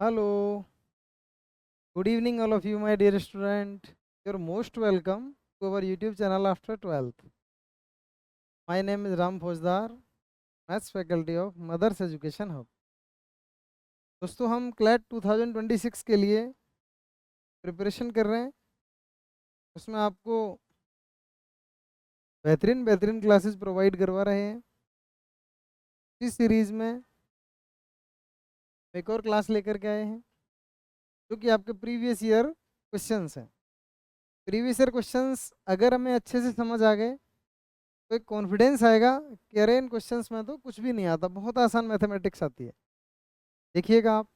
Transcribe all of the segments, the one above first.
Hello, good evening, all of you, my dear student. You're most welcome to our YouTube channel after 12th. My name is Ram Faujdar, Maths faculty of Mothers Education Hub. दोस्तों हम CLAT 2026 के लिए preparation कर रहे हैं। उसमें आपको बेहतरीन बेहतरीन क्लासेस प्रोवाइड करवा रहे हैं। इस सीरीज़ में एक और क्लास लेकर के आए हैं जो कि आपके प्रीवियस ईयर क्वेश्चंस हैं। प्रीवियस ईयर क्वेश्चंस अगर हमें अच्छे से समझ आ गए तो एक कॉन्फिडेंस आएगा कि अरे इन क्वेश्चंस में तो कुछ भी नहीं आता, बहुत आसान मैथमेटिक्स आती है। देखिएगा आप,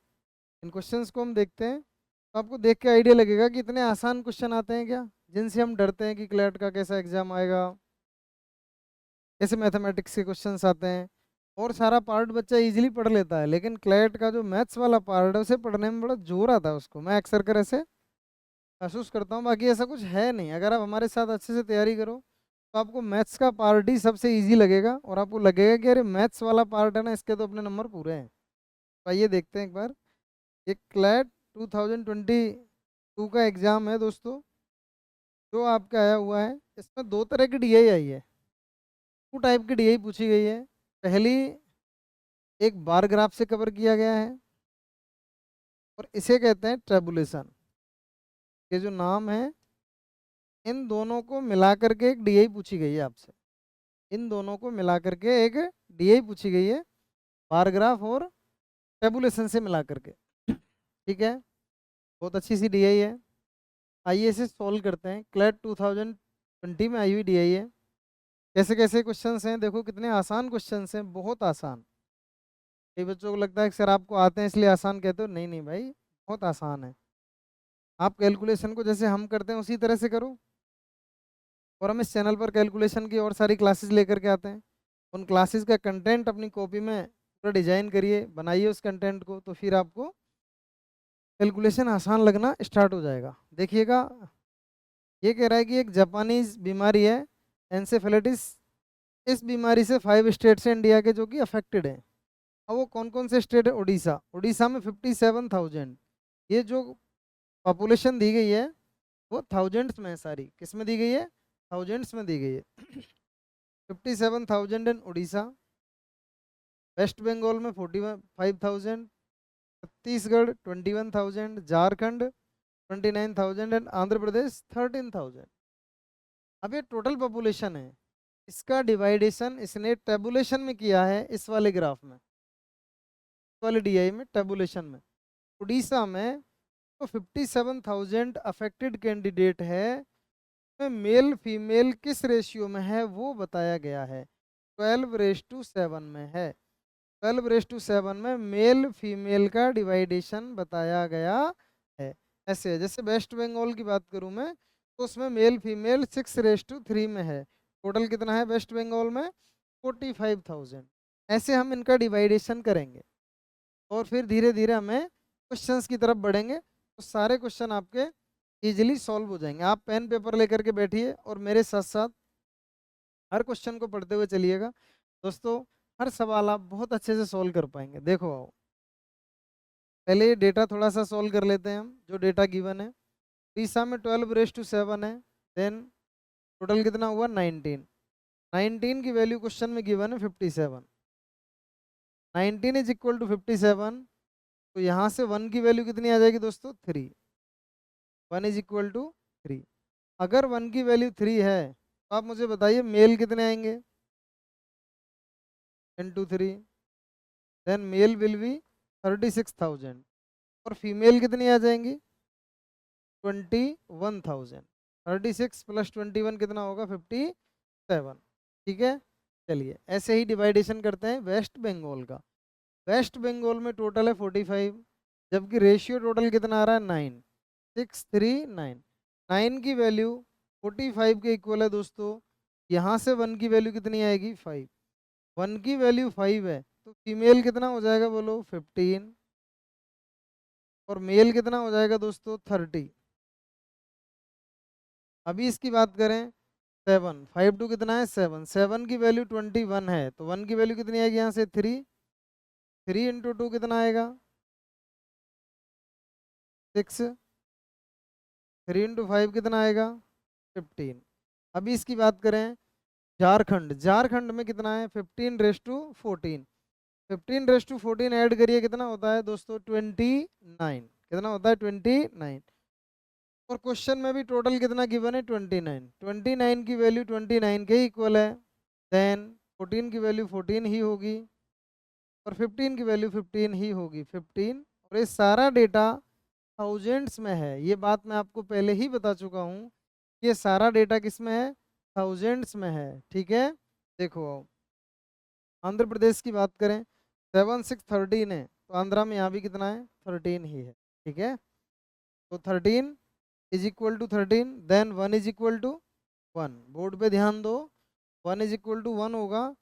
इन क्वेश्चंस को हम देखते हैं तो आपको देख के आइडिया लगेगा कि इतने आसान क्वेश्चन आते हैं क्या, जिनसे हम डरते हैं कि क्लैट का कैसा एग्जाम आएगा, कैसे मैथमेटिक्स के क्वेश्चंस आते हैं। और सारा पार्ट बच्चा इजीली पढ़ लेता है, लेकिन क्लैट का जो मैथ्स वाला पार्ट है उसे पढ़ने में बड़ा जोर आता है। उसको मैं अक्सर कर ऐसे महसूस करता हूँ, बाकी ऐसा कुछ है नहीं। अगर आप हमारे साथ अच्छे से तैयारी करो तो आपको मैथ्स का पार्ट ही सबसे इजी लगेगा और आपको लगेगा कि अरे मैथ्स वाला पार्ट है ना, इसके तो अपने नंबर पूरे हैं। तो आइए देखते हैं एक बार। ये क्लैट 2022 का एग्ज़ाम है दोस्तों, जो आपका आया हुआ है। इसमें दो तरह की डीआई आई है, टू टाइप की डीआई पूछी गई है। पहली एक बार ग्राफ से कवर किया गया है और इसे कहते हैं ट्रेबुलेशन। ये जो नाम है, इन दोनों को मिला करके एक डीआई पूछी गई है आपसे। इन दोनों को मिला करके एक डीआई पूछी गई है, बार ग्राफ और टेबुलेशन से मिला करके। ठीक है, बहुत अच्छी सी डीआई है। आइए इसे सॉल्व करते हैं। क्लैट 2020 में आई हुई डीआई है। कैसे कैसे क्वेश्चंस हैं, देखो कितने आसान क्वेश्चंस हैं, बहुत आसान। कई बच्चों को लगता है कि सर आपको आते हैं इसलिए आसान कहते हो। नहीं नहीं भाई, बहुत आसान है। आप कैलकुलेशन को जैसे हम करते हैं उसी तरह से करो। और हम इस चैनल पर कैलकुलेशन की और सारी क्लासेस लेकर के आते हैं। उन क्लासेस का कंटेंट अपनी कॉपी में पूरा डिजाइन करिए, बनाइए उस कंटेंट को, तो फिर आपको कैलकुलेशन आसान लगना स्टार्ट हो जाएगा। देखिएगा, ये कह रहा है कि एक जापानीज बीमारी है एंसेफेलाइटिस। इस बीमारी से 5 स्टेट्स हैं इंडिया के जो कि अफेक्टेड हैं। अब वो कौन कौन से स्टेट है? उड़ीसा। उड़ीसा में 57,000। ये जो पॉपुलेशन दी गई है वो थाउजेंड्स में है सारी। किस में दी गई है? थाउजेंड्स में दी गई है। 57,000 इन उड़ीसा। वेस्ट बंगाल में 45,000, छत्तीसगढ़ 21,000, झारखंड 29,000 एंड आंध्र प्रदेश 13,000। अब ये टोटल पॉपुलेशन है, इसका डिवाइडेशन इसने टेबुलेशन में किया है इस वाले ग्राफ में, इस वाले डीआई में, टेबुलेशन में। उड़ीसा में तो 57,000 अफेक्टेड कैंडिडेट है, में मेल फीमेल किस रेशियो में है वो बताया गया है। 12:7 में है। 12:7 में मेल फीमेल का डिवाइडेशन बताया गया है। ऐसे है, जैसे वेस्ट बंगाल की बात करूं मैं तो उसमें मेल फीमेल 6:3 में है। टोटल कितना है वेस्ट बंगाल में? 45,000। ऐसे हम इनका डिवाइडेशन करेंगे और फिर धीरे धीरे हमें क्वेश्चंस की तरफ बढ़ेंगे तो सारे क्वेश्चन आपके इजीली सॉल्व हो जाएंगे। आप पेन पेपर लेकर के बैठिए और मेरे साथ साथ हर क्वेश्चन को पढ़ते हुए चलिएगा दोस्तों। हर सवाल आप बहुत अच्छे से सॉल्व कर पाएंगे। देखो आओ, पहले ये डेटा थोड़ा सा सॉल्व कर लेते हैं हम। जो डेटा गिवन है, उड़ीसा में 12:7 है। देन टोटल कितना हुआ? 19। 19 की वैल्यू क्वेश्चन में गिवन है 57। 19 इज इक्वल टू 57, तो यहाँ से 1 की वैल्यू कितनी आ जाएगी दोस्तों? 3। 1 इज इक्वल टू 3। अगर 1 की वैल्यू 3 है तो आप मुझे बताइए मेल कितने आएंगे? 10 to 3। Then male will be 36,000 और फीमेल कितनी आ जाएंगी? 21,000। 36 + 21 कितना होगा? 57। ठीक है, चलिए ऐसे ही डिवाइडेशन करते हैं वेस्ट बंगाल का। वेस्ट बंगाल में टोटल है 45, जबकि रेशियो टोटल कितना आ रहा है? 9। 639। 9 की वैल्यू 45 के इक्वल है दोस्तों। यहाँ से 1 की वैल्यू कितनी आएगी? 5। 1 की वैल्यू 5 है तो फीमेल कितना हो जाएगा बोलो? 15। और मेल कितना हो जाएगा दोस्तों? 30। अभी इसकी बात करें 7, 5 टू कितना है? 7। 7 की वैल्यू 21 है तो 1 की वैल्यू कितनी आएगी यहाँ से? 3। 3 × 2 कितना आएगा? 6, 3 इंटू 5 कितना आएगा 15। अभी इसकी बात करें झारखंड, झारखंड में कितना है 15 race to 14, 15 race to 14 add करिए कितना होता है दोस्तों 29, कितना होता है 29। और क्वेश्चन में भी टोटल कितना गिवन है 29, 29 की वैल्यू 29 के इक्वल है, देन 14 की वैल्यू 14 ही होगी और 15 की वैल्यू 15 ही होगी 15। और ये सारा डेटा थाउजेंड्स में है, ये बात मैं आपको पहले ही बता चुका हूँ, ये सारा डेटा किस में है थाउजेंड्स में है, ठीक है। देखो आंध्र प्रदेश की बात करें 7 6 13 है, तो आंध्रा में यहाँ भी कितना है 13 ही है, ठीक है। तो 13 is equal to 13, then 1 is equal to 1, board पे ध्यान दो, 1 इज इक्वल टू 1 होगा,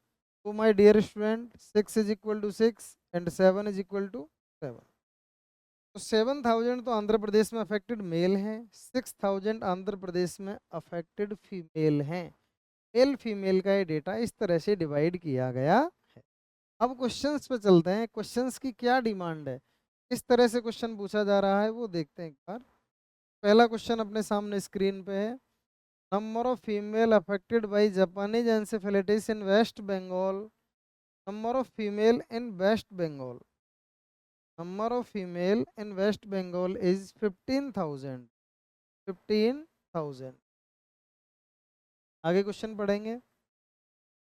तो my dear student 6 is equal to 6 and 7 is equal to 7। तो 7000 तो आंध्र प्रदेश में अफेक्टेड मेल हैं, 6000 आंध्र प्रदेश में अफेक्टेड फीमेल हैं। मेल फीमेल का ये डेटा इस तरह से डिवाइड किया गया है। अब क्वेश्चंस पे चलते हैं, क्वेश्चंस की क्या डिमांड है, किस तरह से क्वेश्चन पूछा जा रहा है वो देखते हैं एक बार। पहला क्वेश्चन अपने सामने स्क्रीन पे है, number of female affected by Japanese encephalitis in waste Bengal, number of female in waste Bengal, number of female in waste Bengal is 15,000, 15,000। आगे क्वेश्चन पढ़ेंगे,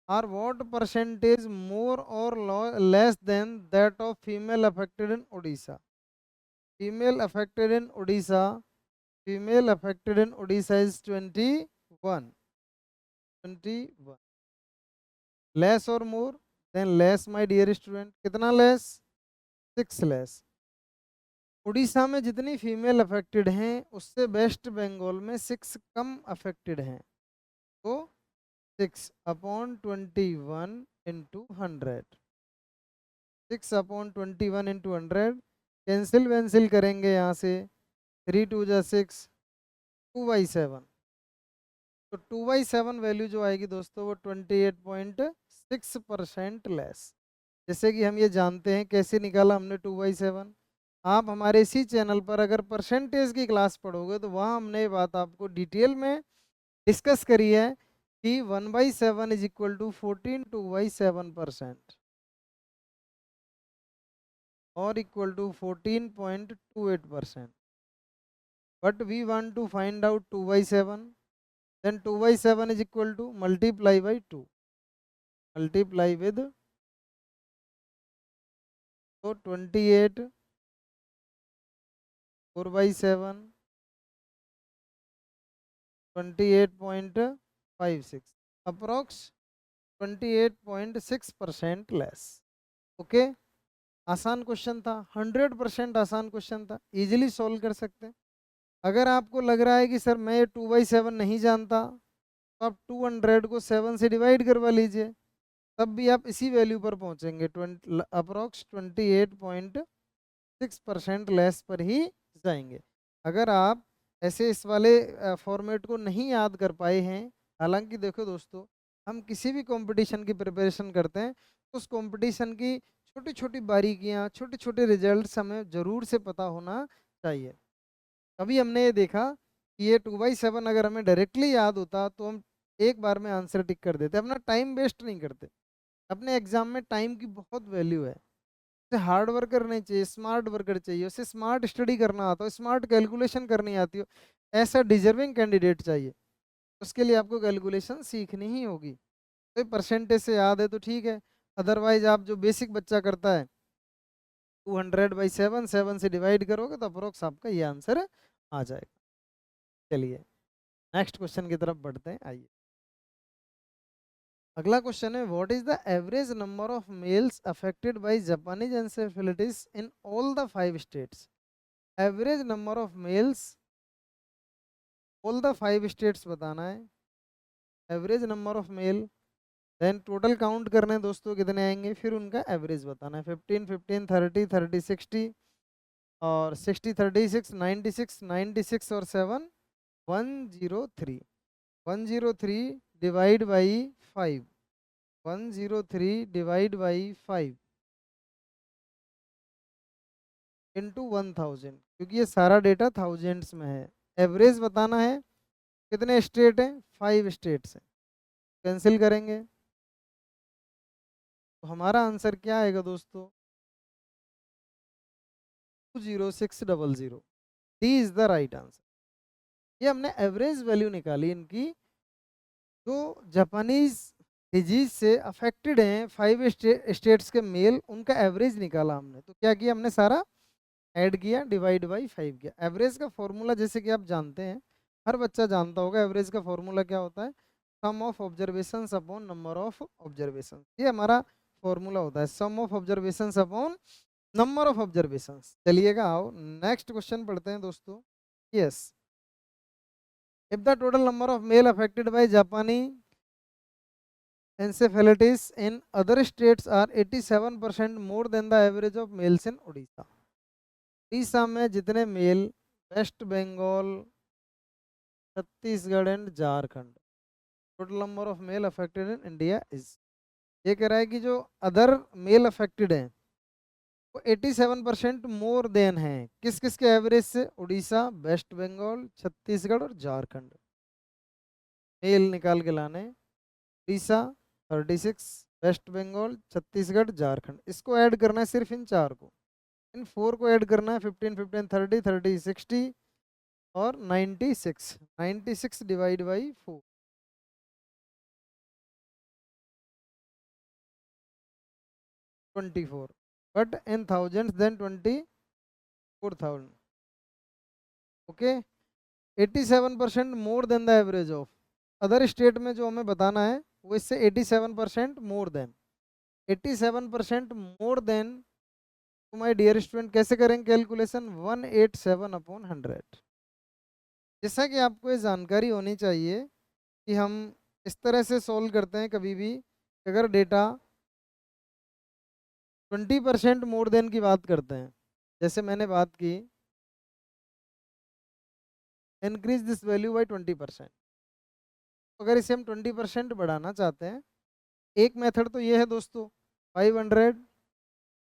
आर व्हाट परसेंटेज मोर और less than that of female affected in Orissa, female affected in Orissa, female affected in Orissa is 21, 21। Less और more, then less my dear student, कितना less 6 less. Orissa में जितनी female affected हैं उससे waste Bengal में 6 कम affected हैं, तो 6/21 इंटू 100, 6/21 इंटू 100, कैंसिल वैंसिल करेंगे यहाँ से, 3 2 जा 6, 2/7, तो 2/7 वैल्यू जो आएगी दोस्तों वो 28.6% लेस। जैसे कि हम ये जानते हैं कैसे निकाला हमने 2/7, आप हमारे इसी चैनल पर अगर परसेंटेज की क्लास पढ़ोगे तो वहाँ हमने ये बात आपको डिटेल में डिस्कस करी है कि 1/7 इज इक्वल टू 14 2/7% और equal to 14.28%, but we want to find out 2/7, then 2/7 is equal to multiply by 2, multiply with, so 28 4/7 28.56 approx 28.6% less. Okay, आसान क्वेश्चन था, 100% आसान क्वेश्चन था, इजीली सॉल्व कर सकते हैं। अगर आपको लग रहा है कि सर मैं 2/7 नहीं जानता, तो आप 200 को 7 से डिवाइड करवा लीजिए, तब भी आप इसी वैल्यू पर पहुंचेंगे, अप्रोक्स 28.6% लेस पर ही जाएंगे। अगर आप ऐसे इस वाले फॉर्मेट को नहीं याद कर पाए हैं, हालांकि देखो दोस्तों हम किसी भी कंपटीशन की प्रिपरेशन करते हैं तो उस कंपटीशन की छोटी छोटी बारीकियां, छोटे छोटे रिजल्ट्स हमें ज़रूर से पता होना चाहिए। अभी हमने ये देखा कि ये 2/7 अगर हमें डायरेक्टली याद होता तो हम एक बार में आंसर टिक कर देते, अपना टाइम वेस्ट नहीं करते। अपने एग्जाम में टाइम की बहुत वैल्यू है, उसे हार्ड वर्कर नहीं चाहिए, स्मार्ट वर्कर चाहिए, उसे स्मार्ट स्टडी करना आता हो, स्मार्ट कैलकुलेशन करनी आती हो, ऐसा डिजर्विंग कैंडिडेट चाहिए। उसके लिए आपको कैलकुलेशन सीखनी ही होगी। तो परसेंटेज से याद है तो ठीक है, अदरवाइज आप जो बेसिक बच्चा करता है 200/7, 7 से डिवाइड करोगे तो अप्रोक्स आपका ये आंसर आ जाएगा। चलिए नेक्स्ट क्वेश्चन की तरफ बढ़ते हैं, आइए। अगला क्वेश्चन है, what is the average number of males affected by Japanese encephalitis in all the 5 states. Average number of males all the 5 states बताना है, average number of male, then total count करने हैं दोस्तों कितने आएंगे, फिर उनका एवरेज बताना है। 15 15 30 30 60 और 60 36 96 96 और 7 103, 103 divide by 5, 103 divide by 5, into 1000, क्योंकि ये सारा डेटा थाउजेंड्स में है। एवरेज बताना है, कितने स्टेट हैं, 5 स्टेट्स हैं। कैंसिल करेंगे तो हमारा आंसर क्या आएगा दोस्तों, 20600। D is the right answer. ये हमने एवरेज वैल्यू निकाली इनकी, जो जापानीज डिजीज से अफेक्टेड हैं 5 स्टेट्स के मेल, उनका एवरेज निकाला हमने। तो क्या किया हमने, सारा ऐड किया, डिवाइड बाई 5 किया। एवरेज का फॉर्मूला जैसे कि आप जानते हैं, हर बच्चा जानता होगा, एवरेज का फॉर्मूला क्या होता है, sum of observations upon number of observation. ये हमारा फॉर्मूला होता है, sum of observations upon number of observations. चलिएगा आओ नेक्स्ट क्वेश्चन पढ़ते हैं दोस्तों। Yes, if the total number of male affected by Japanese encephalitis in other states are 87% more than the average of males in Odisha। Orissa में जितने male, West Bengal, Chhattisgarh and Jharkhand, total number of male affected in India is, ये कह रहा है कि जो other mail affected हैं वो 87% मोर देन है, किस किस के एवरेज से, उड़ीसा, वेस्ट बंगाल, छत्तीसगढ़ और झारखंड। मेल निकाल के लाने, उड़ीसा 36, वेस्ट बंगाल, छत्तीसगढ़, झारखंड, इसको ऐड करना है सिर्फ इन 4 को। इन 4 को ऐड करना है, 15 15 30 30 60 और 96, 96 divide by 4, 24, but in thousands then 24,000। Okay, 87% more than the average of other state में, जो हमें बताना है वो इससे 87% मोर देन, 87% मोर देन। तो माय डियर स्टूडेंट कैसे करेंगे कैलकुलेशन, 187 अपॉन 100। जैसा कि आपको ये जानकारी होनी चाहिए कि हम इस तरह से सॉल्व करते हैं कभी भी, अगर डेटा 20% मोर देन की बात करते हैं, जैसे मैंने बात की इंक्रीज दिस वैल्यू बाई 20%, अगर इसे हम 20% बढ़ाना चाहते हैं, एक मेथड तो ये है दोस्तों, 500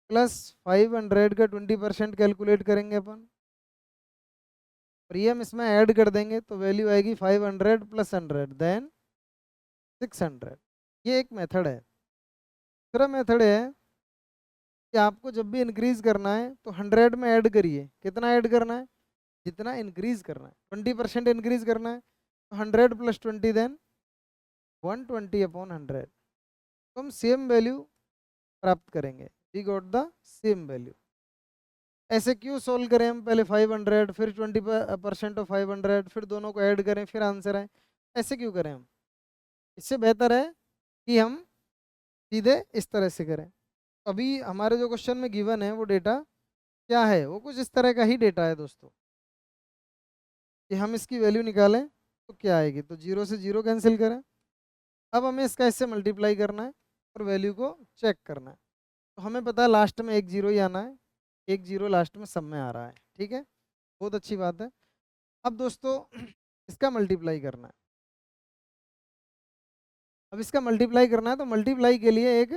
प्लस 500 का 20% कैलकुलेट करेंगे अपन, और ये हम इसमें ऐड कर देंगे तो वैल्यू आएगी 500 प्लस 100 देन 600। ये एक मेथड है। दूसरा मेथड है कि आपको जब भी इंक्रीज करना है तो 100 में ऐड करिए, कितना ऐड करना है, जितना इंक्रीज करना है, 20% इंक्रीज करना है तो 100 प्लस 20 देन 120 अपॉन 100, तो हम सेम वैल्यू प्राप्त करेंगे, we got the same value. ऐसे क्यों सोल्व करें हम, पहले 500 फिर 20% ऑफ 500 फिर दोनों को ऐड करें फिर आंसर आए, ऐसे क्यों करें हम, इससे बेहतर है कि हम सीधे इस तरह से करें। अभी हमारे जो क्वेश्चन में गिवन है वो डेटा क्या है, वो कुछ इस तरह का ही डेटा है दोस्तों, कि हम इसकी वैल्यू निकालें तो क्या आएगी, तो 0 से 0 कैंसिल करें। अब हमें इसका इससे मल्टीप्लाई करना है और वैल्यू को चेक करना है, तो हमें पता है लास्ट में 1 0 ही आना है, 1 0 लास्ट में सब में आ रहा है, ठीक है, बहुत अच्छी बात है। अब दोस्तों इसका मल्टीप्लाई करना है, अब इसका मल्टीप्लाई करना है तो मल्टीप्लाई के लिए एक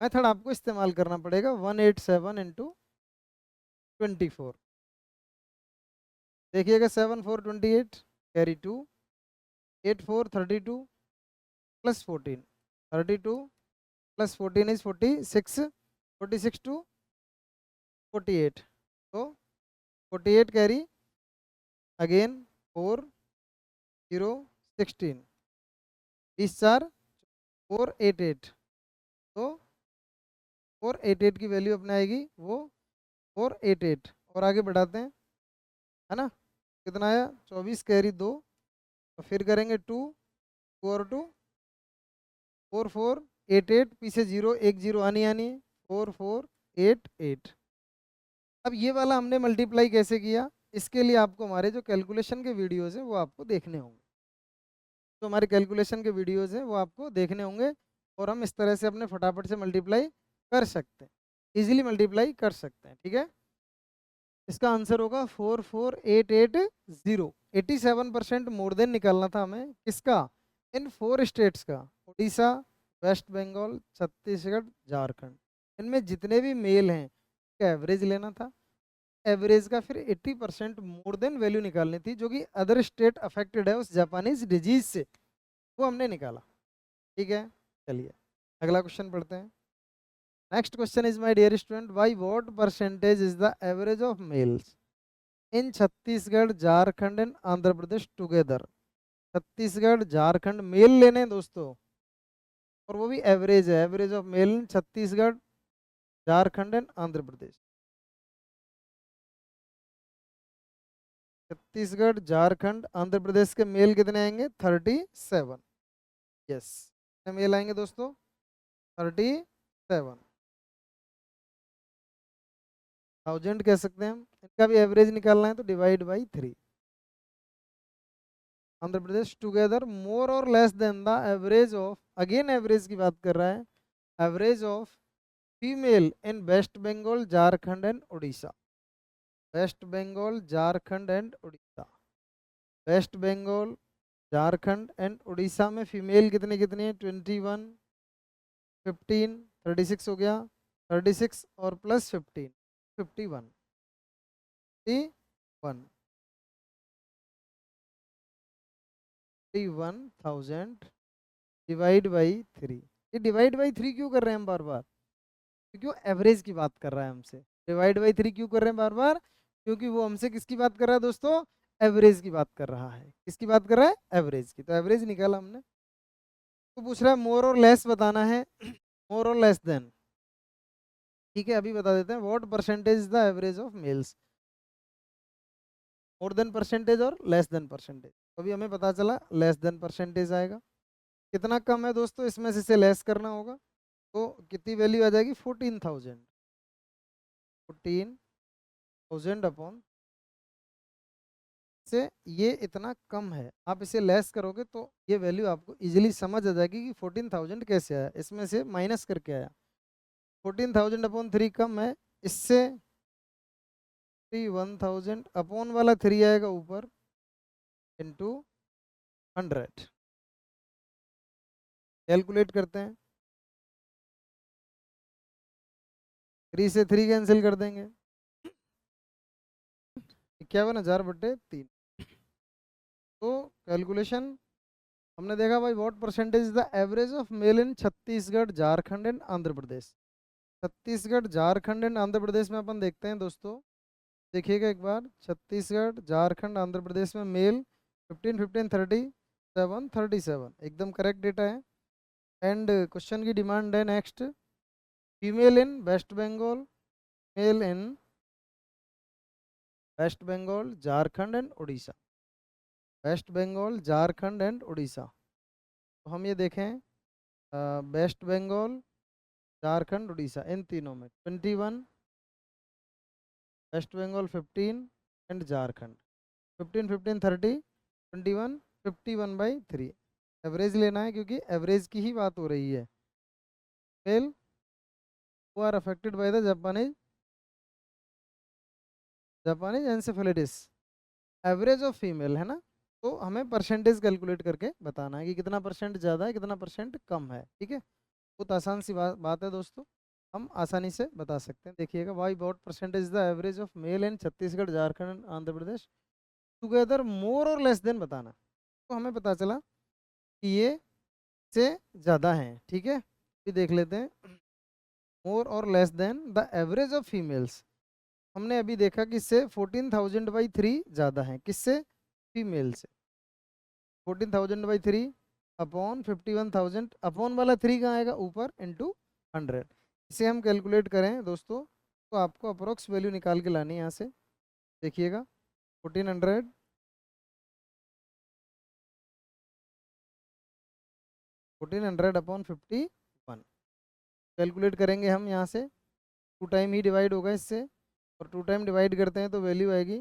मेथड आपको इस्तेमाल करना पड़ेगा, 187 इंटू 24। देखिएगा 7 4 28 carry 2, 8 4 32 plus 14, 32 plus 14 is 46, 46 to 48, तो 48 कैरी अगेन 4 0 16, 20 4 488, तो 488 की वैल्यू अपने आएगी वो 488, और आगे बढ़ाते हैं, है ना, कितना आया 24 कैरी 2, तो फिर करेंगे 2 2 और 2 4 4 8 8, पीछे 0 1 0 आनी आनी है, 4 4 8 8। अब ये वाला हमने मल्टीप्लाई कैसे किया, इसके लिए आपको हमारे जो कैलकुलेशन के वीडियोज़ हैं वो आपको देखने होंगे, तो हमारे कैलकुलेशन के वीडियोज़ हैं वो आपको देखने होंगे, और हम इस तरह से अपने फटाफट से मल्टीप्लाई कर सकते हैं, इजीली मल्टीप्लाई कर सकते हैं, ठीक है। इसका आंसर होगा 44880, 87% मोर देन निकालना था हमें, किसका, इन 4 स्टेट्स का, उड़ीसा, वेस्ट बंगाल, छत्तीसगढ़, झारखंड, इनमें जितने भी मेल हैं उसका एवरेज लेना था, एवरेज का फिर 80% मोर देन वैल्यू निकालनी थी, जो कि अदर स्टेट अफेक्टेड है उस जापानीज डिजीज से, वो हमने निकाला। ठीक है, चलिए अगला क्वेश्चन पढ़ते हैं। Next question is my dear student, by what percentage is the average of males in Chhattisgarh Jharkhand and Andhra Pradesh together. Chhattisgarh Jharkhand male लेने हैं दोस्तों, और वो भी एवरेज है, average of male in Chhattisgarh Jharkhand and Andhra Pradesh. Chhattisgarh Jharkhand Andhra Pradesh के मेल कितने आएंगे? 37। यस, मेल आएंगे दोस्तों 37 थाउजेंड कह सकते हैं हम। इनका भी एवरेज निकालना है तो divide by 3। Andhra Pradesh together more और less than the average of, again average की बात कर रहा है, average of female in waste Bengal Jharkhand and Orissa. Waste Bengal Jharkhand and Orissa, waste Bengal Jharkhand and Orissa में फीमेल कितनी कितनी है? 21, 15, 36 हो गया, 36 और प्लस 15, 51, 51, 51,000 डिवाइड बाई 3। ये डिवाइड बाई 3 क्यों कर रहे हैं हम बार बार? क्योंकि एवरेज की बात कर रहा है हमसे। डिवाइड बाई 3 क्यों कर रहे हैं बार बार? क्योंकि वो हमसे किसकी बात कर रहा है दोस्तों? एवरेज की बात कर रहा है। किसकी बात कर रहा है? एवरेज की। तो एवरेज निकाला हमने। तो पूछ रहा है मोर और लेस बताना है, मोर और लेस देन। ठीक है, अभी बता देते हैं। What percentage is the average of mails, more than percentage और लेस देन परसेंटेज। अभी हमें पता चला लेस देन परसेंटेज आएगा। कितना कम है दोस्तों, इसमें से इसे लेस करना होगा, तो कितनी वैल्यू आ जाएगी? 14,000। 14,000 अपॉन से ये इतना कम है, आप इसे लेस करोगे तो ये वैल्यू आपको इजीली समझ आ जाएगी कि 14,000 कैसे आया, इसमें से माइनस करके आया। 14,000 अपॉन 3 कम है, इससे 1,000 अपॉन वाला 3 आएगा ऊपर, इंटू 100। कैलकुलेट करते हैं, 3 से 3 कैंसिल कर देंगे, 51,000/3। तो कैलकुलेशन हमने देखा भाई, what percentage the average of male in Chhattisgarh Jharkhand and Andhra Pradesh. Chhattisgarh Jharkhand and Andhra Pradesh में अपन देखते हैं दोस्तों, देखिएगा एक बार, छत्तीसगढ़ झारखंड आंध्र प्रदेश में मेल 15, 15, 37, 37 एकदम करेक्ट डेटा है। एंड क्वेश्चन की डिमांड है next, female in waste Bengal, male in waste Bengal Jharkhand and Orissa, waste Bengal Jharkhand and Orissa. तो हम ये देखें, वेस्ट बंगाल झारखंड उड़ीसा इन तीनों में 21, West Bengal 15 and Jharkhand 15, 15, 30, 21, 51/3। Average लेना है क्योंकि एवरेज की ही बात हो रही है। Male who are affected by the Japanese encephalitis, average of female है ना। तो हमें परसेंटेज कैलकुलेट करके बताना है कि कितना परसेंट ज़्यादा है, कितना परसेंट कम है। ठीक है, बहुत आसान सी बात है दोस्तों, हम आसानी से बता सकते हैं। देखिएगा, by what percentage the average of male in Chhattisgarh Jharkhand Andhra Pradesh together more और लेस देन बताना। तो हमें पता चला कि ये से ज़्यादा हैं। ठीक है, ये देख लेते हैं, मोर और less than the average of females. हमने अभी देखा कि इससे 14,000/3 ज़्यादा है, किससे? फीमेल से। 14,000/3 अपॉन 51,000, अपॉन वाला 3 कहाँ आएगा? ऊपर, इंटू 100। इसे हम कैलकुलेट करें दोस्तों तो आपको अप्रोक्स वैल्यू निकाल के लानी है यहाँ से। देखिएगा 1400 अपॉन 51 कैलकुलेट करेंगे हम यहाँ से। 2 टाइम ही डिवाइड होगा इससे, और 2 टाइम डिवाइड करते हैं तो वैल्यू आएगी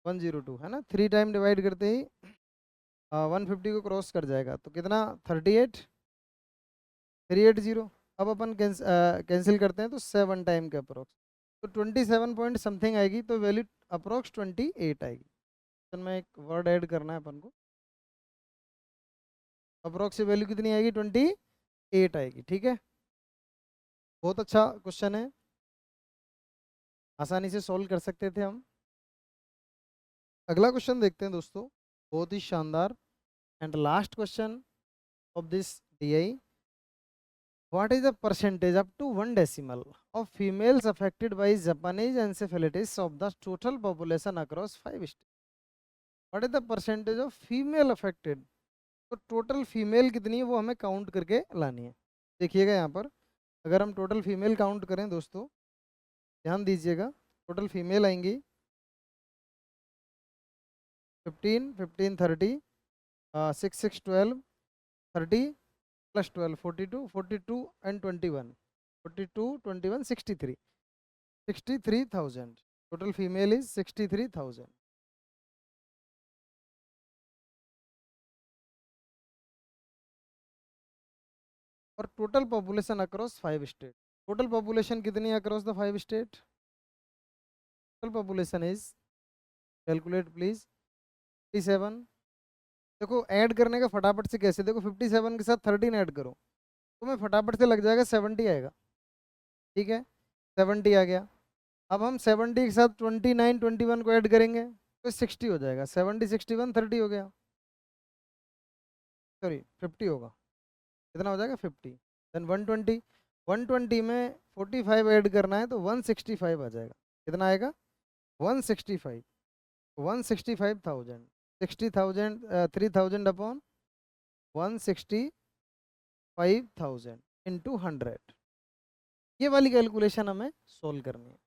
102, है ना। 3 टाइम डिवाइड करते ही 150 को क्रॉस कर जाएगा, तो कितना? 38, 380। अब अपन कैंसिल करते हैं तो 7 टाइम के अप्रोक्स, तो 27 पॉइंट समथिंग आएगी, तो वैल्यू अप्रोक्स 28 आएगी। तो मैं एक वर्ड ऐड करना है अपन को, अप्रोक्स वैल्यू कितनी आएगी? 28 आएगी। ठीक है, बहुत अच्छा क्वेश्चन है। आसानी से सॉल्व कर सकते थे हम। अगला क्वेश्चन देखते हैं दोस्तों, बहुत ही शानदार and last question of this DI. What is the percentage up to 1 decimal of females affected by Japanese encephalitis of the total population across 5 states? What is the percentage of female affected? तो total female कितनी है वो हमें count करके लानी है। देखिएगा यहाँ पर, अगर हम टोटल फीमेल काउंट करें दोस्तों, ध्यान दीजिएगा, टोटल फीमेल आएंगी 15, 15, 30, 6, 6, 12, 30 plus 12, 42, 42 and 21, 42, 21, 63, 63,000. Total female is 63,000. और total population across 5 state, total population कितनी है across the 5 state? Total population is, calculate please, 57। देखो ऐड करने का फटाफट से कैसे, देखो 57 के साथ 13 ऐड करो तो मैं फटाफट से लग जाएगा 70 आएगा, ठीक है, 70 आ गया। अब हम 70 के साथ 29, 21 को ऐड करेंगे तो 60 हो जाएगा, 70, 61, 30 हो गया, सॉरी 50 होगा, कितना हो जाएगा 50। देन 120, 120 में 45 ऐड करना है तो 165 आ जाएगा, कितना आएगा 165, 165,000, 60,000, 3,000 अपॉन 165,000 इंटू 100। ये वाली कैलकुलेशन हमें सोल्व करनी है,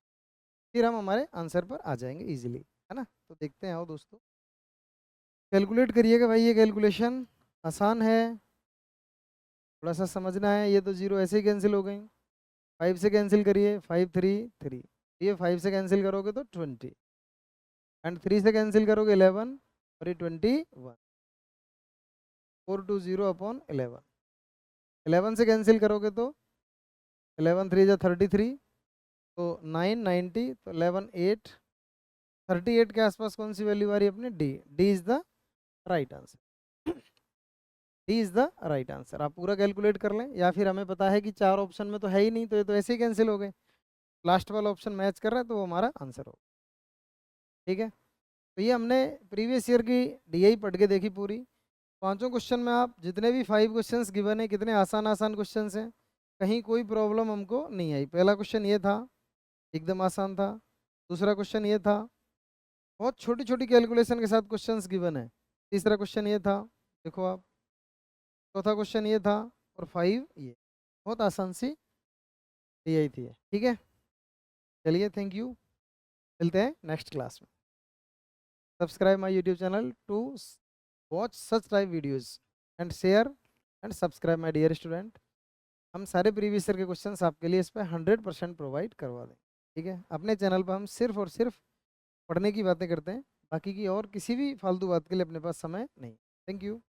फिर हम हमारे आंसर पर आ जाएंगे इजीली, है ना। तो देखते हैं, आओ दोस्तों कैलकुलेट करिएगा भाई, ये कैलकुलेशन आसान है, थोड़ा सा समझना है। ये तो जीरो ऐसे ही कैंसिल हो गई, 5 से कैंसिल करिए, 5, 3, 3, ये 5 से कैंसिल करोगे तो 20 एंड 3 से कैंसिल करोगे 11 और ये 21, 420 अपॉन 11, 11 से कैंसिल करोगे तो 11 3 जा 33, तो 9, 90, तो 11 8, 38 के आसपास कौन सी वैल्यू आ रही है अपने, D, D is the right answer, D is the right answer. आप पूरा कैलकुलेट कर लें, या फिर हमें पता है कि 4 ऑप्शन में तो है ही नहीं तो ये तो ऐसे ही कैंसिल हो गए, लास्ट वाला ऑप्शन मैच कर रहा है तो वो हमारा आंसर हो, ठीक है। तो ये हमने प्रीवियस ईयर की डीआई पढ़ के देखी पूरी, पांचों क्वेश्चन में आप जितने भी 5 क्वेश्चंस गिवन है कितने आसान आसान क्वेश्चंस हैं, कहीं कोई प्रॉब्लम हमको नहीं आई। पहला क्वेश्चन ये था, एकदम आसान था। दूसरा क्वेश्चन ये था, बहुत छोटी छोटी कैलकुलेशन के साथ क्वेश्चंस गिवन है। तीसरा क्वेश्चन ये था, देखो आप, चौथा क्वेश्चन ये था, और 5 ये, बहुत आसान सी डीआई थी, ठीक है। चलिए, थैंक यू, मिलते हैं नेक्स्ट क्लास में। Subscribe my YouTube channel to watch such type videos and share and subscribe my dear student. हम सारे प्रीवियस ईयर के क्वेश्चंस आपके लिए इस पर 100% प्रोवाइड करवा दें, ठीक है। अपने चैनल पर हम सिर्फ और सिर्फ पढ़ने की बातें करते हैं, बाकी की और किसी भी फालतू बात के लिए अपने पास समय नहीं। Thank you.